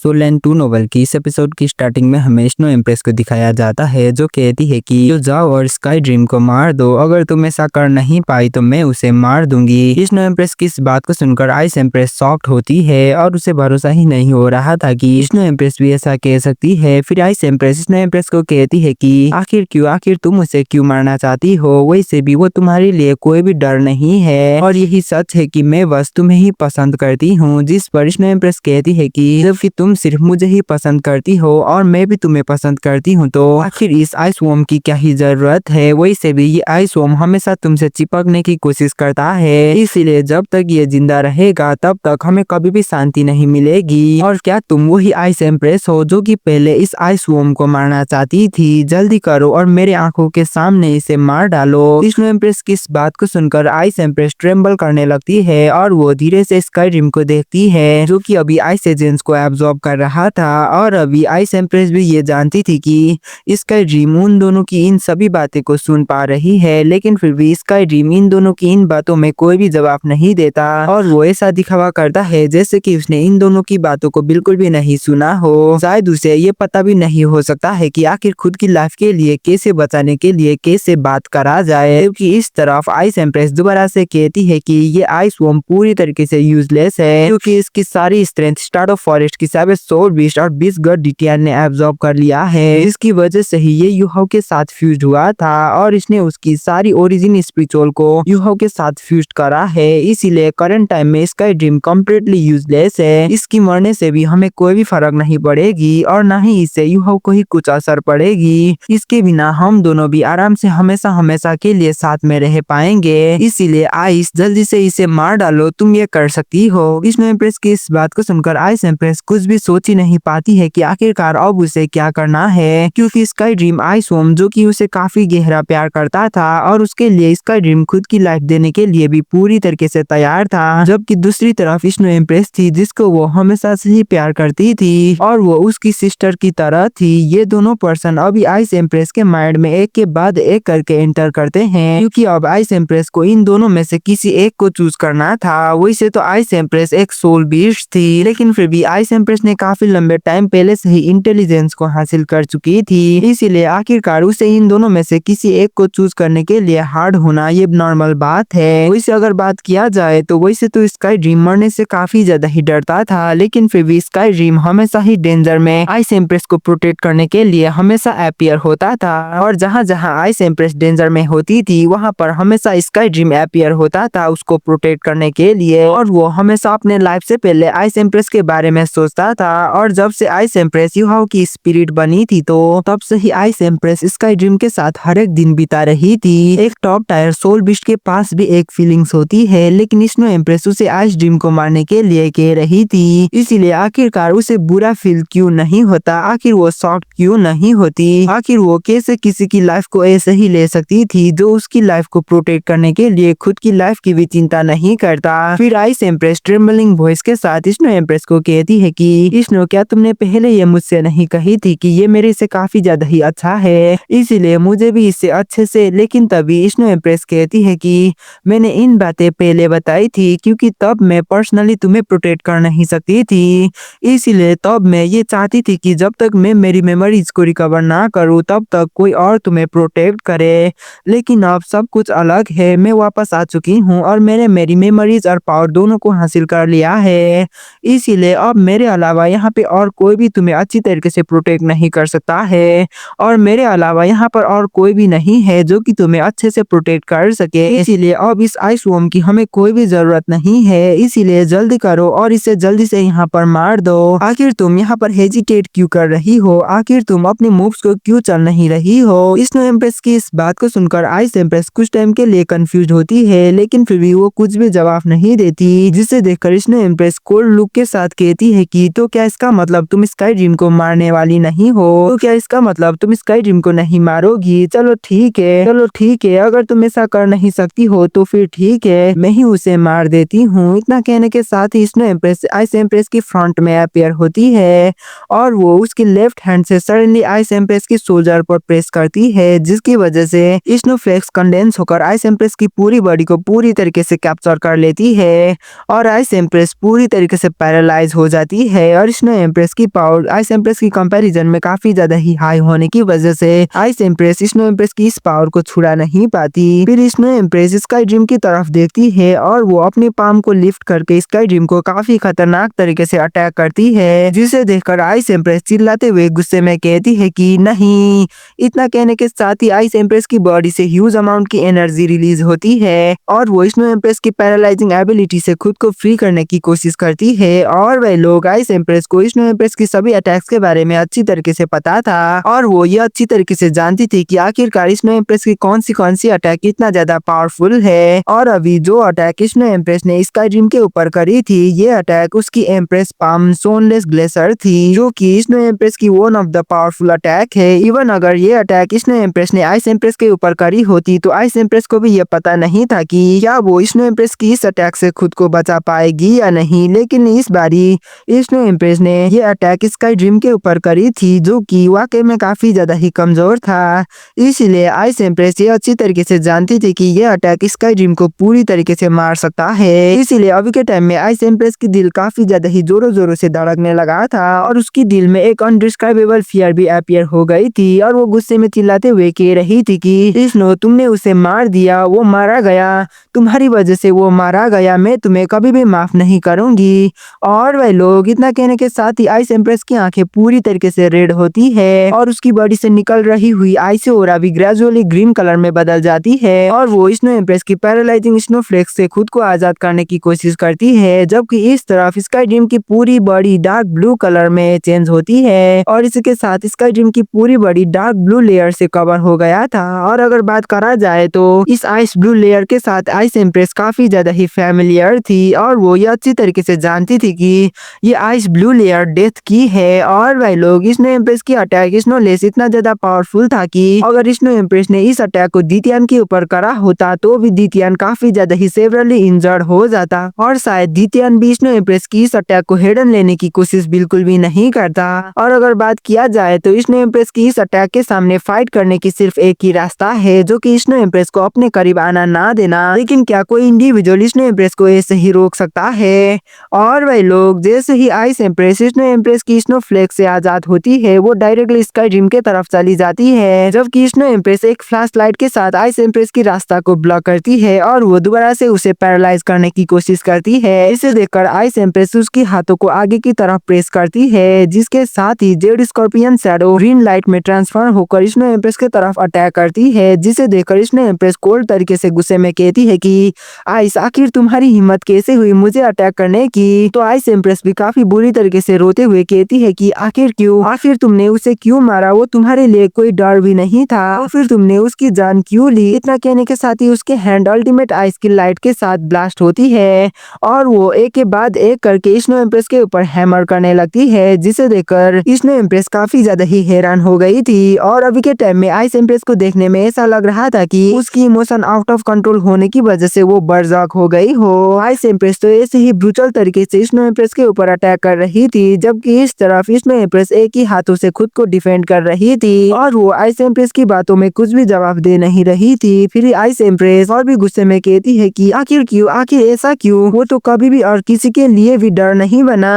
Soul and to novel की इस episode की स्टार्टिंग में हमें स्नो एम्प्रेस को दिखाया जाता है जो कहती है कि तो जाओ और स्काई ड्रीम को मार दो, अगर तुम ऐसा कर नहीं पाई तो मैं उसे मार दूंगी। स्नो एम्प्रेस की इस बात को सुनकर आइस एम्प्रेस शॉक्ड होती है और उसे भरोसा ही नहीं हो रहा था कि स्नो एम्प्रेस भी ऐसा कह सकती है। फिर आइस एम्प्रेस स्नो एम्प्रेस को कहती है कि आखिर तुम उसे क्यों मारना चाहती हो, वैसे भी वो तुम्हारे लिए कोई भी डर नहीं है और यही सच है कि मैं बस तुम्हें ही पसंद करती हूँ। जिस पर स्नो एम्प्रेस कहती है कि जबकि तुम सिर्फ मुझे ही पसंद करती हो और मैं भी तुम्हें पसंद करती हूँ तो आखिर इस आइस वॉर्म की क्या ही जरूरत है, वैसे भी ये आइस वॉर्म हमेशा तुमसे चिपकने की कोशिश करता है, इसीलिए जब तक ये जिंदा रहेगा तब तक हमें कभी भी शांति नहीं मिलेगी। और क्या तुम वही आइस एम्प्रेस हो जो कि पहले इस आइस वॉर्म को मारना चाहती थी? जल्दी करो और मेरे आंखों के सामने इसे मार डालो। स्नो एम्प्रेस की इस बात को सुनकर आइस एम्प्रेस ट्रेम्बल करने लगती है और वो धीरे से स्काई ड्रीम को देखती है जो कि अभी आइस एजेंट्स को एब्जॉर्ब कर रहा था। और अभी आइस एम्प्रेस भी ये जानती थी कि स्काई ड्रीम उन दोनों की इन सभी बातें को सुन पा रही है, लेकिन फिर भी स्काई ड्रीम इन दोनों की इन बातों में कोई भी जवाब नहीं देता और वो ऐसा दिखावा करता है जैसे कि उसने इन दोनों की बातों को बिल्कुल भी नहीं सुना हो। शायद उसे ये पता भी नहीं हो सकता है कि आखिर खुद की लाइफ के लिए कैसे बचाने के लिए कैसे बात करा जाए, क्योंकि इस तरफ आइस एम्प्रेस दोबारा से कहती है कि ये आइस वॉर्म पूरी तरीके से यूजलेस है क्योंकि इसकी सारी स्ट्रेंथ स्टार्ट ऑफ फॉरेस्ट की सारे सोल बीस्ट और 20 गॉड डिटियन ने एब्जॉर्ब कर लिया है, इसकी वजह से ही ये यूहाओ के साथ फ्यूज हुआ था और इसने उसकी सारी ओरिजिन स्पिरिचुअल को यूहाओ के साथ फ्यूज करा है। इसीलिए करंट टाइम में स्काई ड्रीम कम्प्लीटली यूजलेस है, इसकी मरने से भी हमें कोई भी फर्क नहीं पड़ेगी और ना ही इससे यूहाओ को ही कुछ असर पड़ेगी। इसके बिना हम दोनों भी आराम से हमेशा हमेशा के लिए साथ में रह पाएंगे, इसीलिए आइस जल्दी से इसे मार डालो, तुम ये कर सकती हो। स्नो एम्प्रेस की इस बात को सुनकर आइस एम्प्रेस कुछ भी सोच ही नहीं पाती है कि आखिरकार अब उसे क्या करना है, क्योंकि स्काई ड्रीम आइस वॉर्म जो कि उसे काफी गहरा प्यार करता था और उसके लिए स्काई ड्रीम खुद की लाइफ देने के लिए भी पूरी तरीके से तैयार था, जबकि दूसरी तरफ स्नो एम्प्रेस थी जिसको वो हमेशा से ही प्यार करती थी और वो उसकी सिस्टर की तरह थी। ये दोनों पर्सन अभी आइस एम्प्रेस के माइंड में एक के बाद एक करके एंटर करते हैं, क्योंकि अब आइस एम्प्रेस को इन दोनों में से किसी एक को चूज करना था। वैसे तो आइस एम्प्रेस एक सोल बीस्ट थी, लेकिन फिर भी आइस एम्प्रेस ने काफी लंबे टाइम पहले से ही इंटेलिजेंस को हासिल कर चुकी थी, इसीलिए आखिरकार उसे इन दोनों में से किसी एक को चूज करने के लिए हार्ड होना ये नॉर्मल बात है। वैसे अगर बात किया जाए तो वैसे तो स्काई ड्रीम मरने से काफी ज्यादा ही डरता था, लेकिन फिर भी स्काई ड्रीम हमेशा ही डेंजर में आइस एम्प्रेस को प्रोटेक्ट करने के लिए हमेशा अपीयर होता था और जहाँ जहाँ आइस एम्प्रेस डेंजर में होती थी वहाँ पर हमेशा स्काई ड्रीम अपीयर होता था उसको प्रोटेक्ट करने के लिए, और वो हमेशा अपने लाइफ से पहले आइस एम्प्रेस के बारे में सोचता था। और जब से आइस एम्प्रेस यूहाओ की स्पिरिट बनी थी तो तब से ही आइस एम्प्रेस स्काई ड्रीम के साथ हर एक दिन बिता रही थी। एक टॉप टायर सोल बिस्ट के पास भी एक फीलिंग्स होती है, लेकिन स्नो एम्प्रेस उसे आइस ड्रीम को मारने के लिए कह रही थी, इसीलिए आखिरकार उसे बुरा फील क्यों नहीं होता, आखिर वो शॉक क्यों नहीं होती, आखिर वो कैसे किसी की लाइफ को ऐसे ही ले सकती थी जो उसकी लाइफ को प्रोटेक्ट करने के लिए खुद की लाइफ की भी चिंता नहीं करता। फिर आइस एम्प्रेस ट्रेम्बलिंग वॉइस के साथ स्नो एम्प्रेस को कहती है कि स्नो क्या तुमने पहले ये मुझसे नहीं कही थी कि ये मेरे से काफी ज्यादा ही अच्छा है, इसीलिए मुझे भी इससे अच्छे से, लेकिन तभी स्नो एम्प्रेस कहती है कि मैंने इन बातें पहले बताई थी क्योंकि तब मैं पर्सनली तुम्हें प्रोटेक्ट कर नहीं सकती थी, इसीलिए तब मैं ये चाहती थी कि जब तक मैं मेरी मेमोरीज को रिकवर ना करूँ तब तक कोई और तुम्हें प्रोटेक्ट करे, लेकिन अब सब कुछ अलग है, मैं वापस आ चुकी हूँ और मैंने मेरी मेमोरीज और पावर दोनों को हासिल कर लिया है, इसीलिए अब मेरे अलावा यहाँ पे और कोई भी तुम्हें अच्छी तरीके से प्रोटेक्ट नहीं कर सकता है और मेरे अलावा यहाँ पर और कोई भी नहीं है जो कि तुम्हें अच्छे से प्रोटेक्ट कर सके, इसीलिए अब इस आइस वॉर्म की हमें कोई भी जरूरत नहीं है, इसीलिए जल्दी करो और इसे जल्दी से यहाँ पर मार दो। आखिर तुम यहाँ पर हेजिटेट क्यों कर रही हो, आखिर तुम अपने मूव्स को क्यों चल नहीं रही हो। स्नो एम्प्रेस की इस बात को सुनकर आइस एम्प्रेस कुछ टाइम के लिए कंफ्यूज होती है, लेकिन फिर भी वो कुछ भी जवाब नहीं देती, जिसे देखकर स्नो एम्प्रेस कोल्ड लुक के साथ कहती है कि तो क्या इसका मतलब तुम स्काई ड्रीम को मारने वाली नहीं हो, तो क्या इसका मतलब तुम स्काई ड्रीम को नहीं मारोगी। चलो ठीक है, अगर तुम ऐसा कर नहीं सकती हो तो फिर ठीक है, मैं ही उसे मार देती हूँ। इतना कहने के साथ ही स्नो एम्प्रेस आइस एम्प्रेस की फ्रंट में अपीयर होती है और वो उसकी लेफ्ट हैंड से सडनली आइस एम्प्रेस की शोल्डर पर प्रेस करती है, जिसकी वजह से स्नोफ्लेक्स कंडेंस होकर आइस एम्प्रेस की पूरी बॉडी को पूरी तरीके से कैप्चर कर लेती है और आइस एम्प्रेस पूरी तरीके से पैरालाइज हो जाती है। है और स्नो एम्प्रेस की पावर आइस एम्प्रेस की कंपैरिजन में काफी ज्यादा ही हाई होने की वजह से आइस एम्प्रेस स्नो एम्प्रेस की इस पावर को छुड़ा नहीं पाती। फिर स्नो एम्प्रेस स्काई ड्रीम की तरफ देखती है और वो अपने पाम को लिफ्ट करके स्काई ड्रीम को काफी खतरनाक तरीके से अटैक करती है, जिसे देखकर आइस एम्प्रेस चिल्लाते हुए गुस्से में कहती है कि नहीं। इतना कहने के साथ ही आइस एम्प्रेस की बॉडी से ह्यूज अमाउंट की एनर्जी रिलीज होती है और वो स्नो एम्प्रेस की पैरालाइजिंग एबिलिटी से खुद को फ्री करने की कोशिश करती है। और वह लोग आइस एम्प्रेस को स्नो एम्प्रेस की सभी अटैक्स के बारे में अच्छी तरीके से पता था और वो ये अच्छी तरीके से जानती थी कि आखिरकार स्नो एम्प्रेस की कौन सी अटैक इतना ज्यादा पावरफुल है। और अभी जो अटैक स्नो एम्प्रेस ने स्काई ड्रीम के ऊपर करी थी, ये अटैक उसकी एम्प्रेस पाम सोनलेस ग्लेशियर थी, जो कि स्नो एम्प्रेस की one of the powerful attack है। इवन अगर ये अटैक स्नो एम्प्रेस ने आइस एम्प्रेस के ऊपर करी होती तो आइस एम्प्रेस को भी ये पता नहीं था कि क्या वो स्नो एम्प्रेस की इस अटैक से खुद को बचा पाएगी या नहीं। लेकिन इस बारी स्नो एम्प्रेस ने ये अटैक स्काई ड्रीम के ऊपर करी थी, जो कि वाकई में काफी ज्यादा ही कमजोर था। इसलिए आइस एम्प्रेस ये अच्छी तरीके से जानती थी कि ये अटैक स्काई ड्रीम को पूरी तरीके से मार सकता है। इसीलिए अभी के टाइम में आइस एम्प्रेस की दिल काफी ज्यादा ही जोरों जोरों से धड़कने लगा था और उसकी दिल में एक अनडिस्क्राइबेबल फियर भी अपीयर हो गई थी और वो गुस्से में चिल्लाते हुए कह रही थी कि स्नो, तुमने उसे मार दिया, वो मारा गया, तुम्हारी वजह से वो मारा गया, मैं तुम्हें कभी भी माफ नहीं करूंगी। और वह लोग इतना कहने के साथ ही आइस एम्प्रेस की आंखें पूरी तरीके से रेड होती है और उसकी बॉडी से निकल रही हुई आइस ओरा भी ग्रेजुअली ग्रीन कलर में बदल जाती है और वो स्नो एम्प्रेस की पैरालाइजिंग स्नो फ्लेक्स से खुद को आजाद करने की कोशिश करती है। जबकि इस तरफ स्काई ड्रीम की पूरी बॉडी डार्क ब्लू कलर में चेंज होती है और इसके साथ स्काई ड्रीम की पूरी बॉडी डार्क ब्लू लेयर से कवर हो गया था। और अगर बात करा जाए तो इस आइस ब्लू लेयर के साथ आइस एम्प्रेस काफी ज्यादा ही फैमिलियर थी और वो ये अच्छी तरीके से जानती थी कि ये आइस ब्लू लेयर डेथ की है। और वह लोग स्नो एम्प्रेस की अटैक स्नो लेस इतना ज्यादा पावरफुल था कि अगर स्नो एम्प्रेस ने इस अटैक को दितियान के ऊपर करा होता तो भी दितियान काफी ज्यादा ही सेवरली इंजर्ड हो जाता और शायद दितियान भी स्नो एम्प्रेस की इस अटैक को हिडन लेने की कोशिश बिल्कुल भी नहीं करता। और अगर बात किया जाए तो स्नो एम्प्रेस की इस अटैक के सामने फाइट करने की सिर्फ एक ही रास्ता है, जो कि स्नो एम्प्रेस को अपने करीब आना ना देना। लेकिन क्या कोई इंडिविजुअल स्नो एम्प्रेस को ऐसे ही रोक सकता है? और वह लोग जैसे ही आइस एम्प्रेस स्नो एम्प्रेस की स्नो फ्लेक्स से आजाद होती है, वो डायरेक्टली स्काई ड्रीम के तरफ चली जाती है, जबकि स्नो एम्प्रेस एक फ्लैश लाइट के साथ आइस एम्प्रेस की रास्ता को ब्लॉक करती है और वो दोबारा से उसे पैरालाइज करने की कोशिश करती है। इसे देखकर आइस एम्प्रेस उसके हाथों को आगे की तरफ प्रेस करती है, जिसके साथ ही jade scorpion shadow green light में ट्रांसफॉर्म होकर स्नो एम्प्रेस के तरफ अटैक करती है, जिसे देखकर स्नो एम्प्रेस कोल्ड तरीके से गुस्से में कहती है कि आइस, आखिर तुम्हारी हिम्मत कैसे हुई मुझे अटैक करने की? तो आइस एम्प्रेस भी काफी बुरी तरीके से रोते हुए कहती है कि आखिर क्यों, आखिर तुमने उसे क्यों मारा? वो तुम्हारे लिए कोई डर भी नहीं था, और फिर तुमने उसकी जान क्यों ली? इतना कहने के साथ ही उसके हैंड अल्टीमेट आइस की लाइट के साथ ब्लास्ट होती है और वो एक के बाद एक करके स्नो एम्प्रेस के ऊपर हैमर करने लगती है, जिसे देखकर स्नो एम्प्रेस काफी ज्यादा ही हैरान हो गई थी। और अभी के टाइम में आइस एम्प्रेस को देखने में ऐसा लग रहा था कि उसकी इमोशन आउट ऑफ कंट्रोल होने की वजह से वो बर्जाक हो गई हो। आइस एम्प्रेस तो ऐसे ही ब्रूटल तरीके से स्नो एम्प्रेस के ऊपर अटैक कर रही थी, जबकि इस तरफ स्नो एम्प्रेस एक ही हाथों से खुद को डिफेंड कर रही थी और वो आइस एम्प्रेस की बातों में कुछ भी जवाब दे नहीं रही थी। फिर आइस एम्प्रेस और भी गुस्से में कहती है कि आखिर क्यों, आखिर ऐसा क्यों? वो तो कभी भी और किसी के लिए भी डर नहीं बना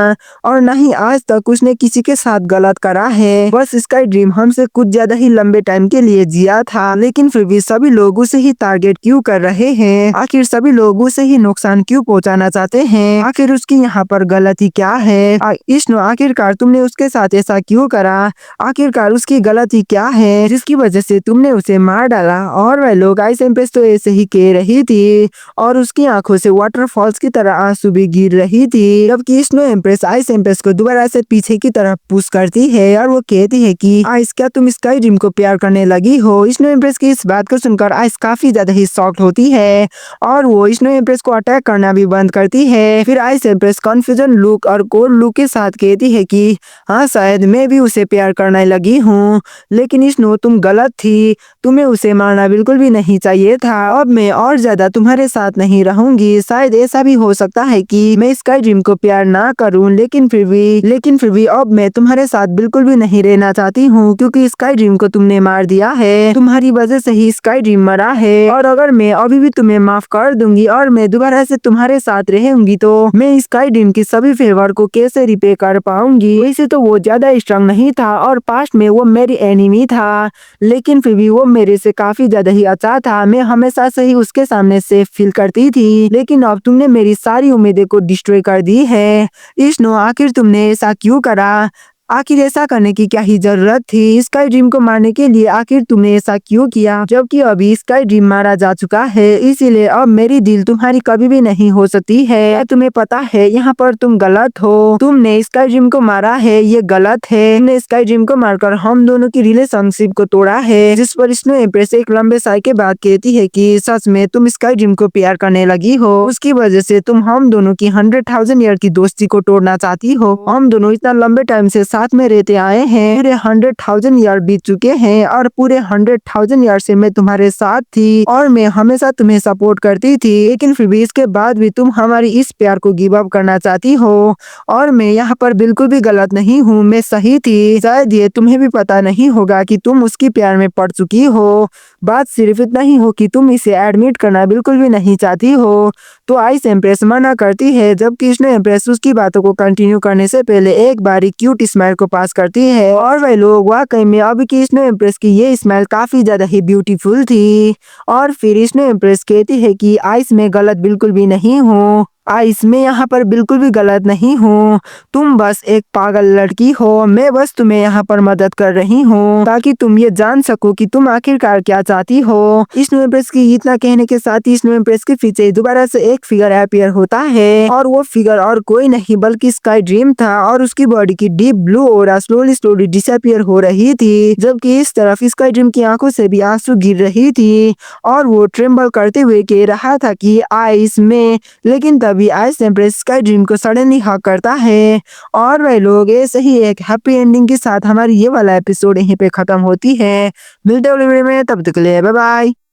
और न ही आज तक उसने किसी के साथ गलत करा है। बस स्काई ड्रीम हमसे कुछ ज्यादा ही लंबे टाइम के लिए जिया था, लेकिन फिर भी सभी लोग उसे ही टारगेट क्यों कर रहे हैं? आखिर सभी लोग उसे ही नुकसान क्यों पहुंचाना चाहते हैं? आखिर उसकी यहाँ पर गलती क्या है? स्नो, आखिरकार तुमने उसके साथ ऐसा क्यों करा? आखिरकार उसकी गलती क्या है जिसकी वजह से तुमने उसे मार डाला? और वह लोग आइस एम्प्रेस तो ऐसे ही कह रही थी और उसकी आंखों से वाटरफॉल्स की तरह आंसू भी गिर रही थी, जबकि स्नो एम्प्रेस आइस एम्प्रेस को दोबारा से पीछे की तरफ पुश करती है और वो कहती है कि आइस, क्या तुम स्काई ड्रीम को प्यार करने लगी हो? स्नो एम्प्रेस की इस बात को सुनकर आइस काफी ज्यादा ही शॉक्ड होती है और वो स्नो एम्प्रेस को अटैक करना भी बंद करती है। फिर आइस एम्प्रेस कन्फ्यूजन लुक और कोल्ड लुक के साथ कहती है कि हाँ, शायद मैं भी उसे प्यार करने लगी हूँ, लेकिन स्नो तुम गलत थी, तुम्हें उसे मारना बिल्कुल भी नहीं चाहिए था। अब मैं और ज्यादा तुम्हारे साथ नहीं रहूंगी। शायद ऐसा भी हो सकता है कि मैं स्काई ड्रीम को प्यार ना करूं, लेकिन फिर भी अब मैं तुम्हारे साथ बिल्कुल भी नहीं रहना चाहती हूँ, क्योंकि स्काई ड्रीम को तुमने मार दिया है, तुम्हारी वजह से ही स्काई ड्रीम मरा है। और अगर मैं अभी भी तुम्हें माफ कर दूंगी और मैं दोबारा से तुम्हारे साथ रहूंगी तो मैं स्काई ड्रीम की सभी फेवर को कैसे रिपे कर पाऊंगी। वैसे तो वो ज्यादा स्ट्रांग नहीं था और पास्ट में वो मेरी एनिमी था, लेकिन फिर भी वो मेरे से काफी ज्यादा ही अच्छा था। मैं हमेशा से ही उसके सामने सेफ फील करती थी, लेकिन अब तुमने मेरी सारी उम्मीदें को डिस्ट्रॉय कर दी है। इश्नो, आखिर तुमने ऐसा क्यों करा? आखिर ऐसा करने की क्या ही जरूरत थी? स्काई ड्रीम को मारने के लिए आखिर तुमने ऐसा क्यों किया, जबकि अभी स्काई ड्रीम मारा जा चुका है। इसीलिए अब मेरी दिल तुम्हारी कभी भी नहीं हो सकती है। तुम्हें पता है यहाँ पर तुम गलत हो। तुमने स्काई ड्रीम को मारा है, ये गलत है। तुमने स्काई ड्रीम को मारकर हम दोनों की रिलेशनशिप को तोड़ा है। जिस पर स्नो एम्प्रेस एक लंबे साल के बाद कहती है कि सच में तुम स्काई ड्रीम को प्यार करने लगी हो। उसकी वजह से तुम हम दोनों की 100,000 ईयर की दोस्ती को तोड़ना चाहती हो। हम दोनों इतना लंबे टाइम से साथ में रहते आए हैं। पूरे 100,000 ईयर बीत चुके हैं और पूरे 100,000 ईयर से मैं तुम्हारे साथ थी और मैं हमेशा तुम्हें सपोर्ट करती थी, लेकिन फिर भी इसके बाद भी तुम हमारी इस प्यार को गिव अप करना चाहती हो। और मैं यहाँ पर बिल्कुल भी गलत नहीं हूँ, मैं सही थी। शायद ये तुम्हें भी पता नहीं होगा कि तुम उसकी प्यार में पड़ चुकी हो। बात सिर्फ इतना ही हो कि तुम इसे एडमिट करना बिल्कुल भी नहीं चाहती हो। तो आइस एम्प्रेस मना करती है, जबकि स्नो एम्प्रेस उसकी बातों को कंटिन्यू करने से पहले एक बारी क्यूट स्माइल को पास करती है। और वह लोग वाकई में अब की स्नो एम्प्रेस की ये स्माइल काफी ज्यादा ही ब्यूटीफुल थी। और फिर स्नो एम्प्रेस कहती है कि आइस में गलत बिल्कुल भी नहीं हूँ। आइस, मैं यहाँ पर बिल्कुल भी गलत नहीं हूँ। तुम बस एक पागल लड़की हो। मैं बस तुम्हें यहाँ पर मदद कर रही हूँ ताकि तुम ये जान सको कि तुम आखिरकार क्या चाहती हो। स्नो एम्प्रेस की इतना कहने के साथ ही स्नो एम्प्रेस के पीछे दोबारा से एक फिगर अपीयर होता है और वो फिगर और कोई नहीं बल्कि स्काई ड्रीम था और उसकी बॉडी की deep blue aura slowly disappear हो रही थी, जबकि इस तरफ स्काई ड्रीम की आंखों से भी आंसू गिर रही थी और वो ट्रेम्बल करते हुए कह रहा था कि आइस में। लेकिन तभी आइस एम्प्रेस स्काई ड्रीम को सडनली हक करता है और वह लोग ऐसे ही एक हैप्पी एंडिंग के साथ हमारी ये वाला एपिसोड यहीं पे खत्म होती है। मिलते हैं अगले वीडियो में, तब तक के लिए बाय बाय।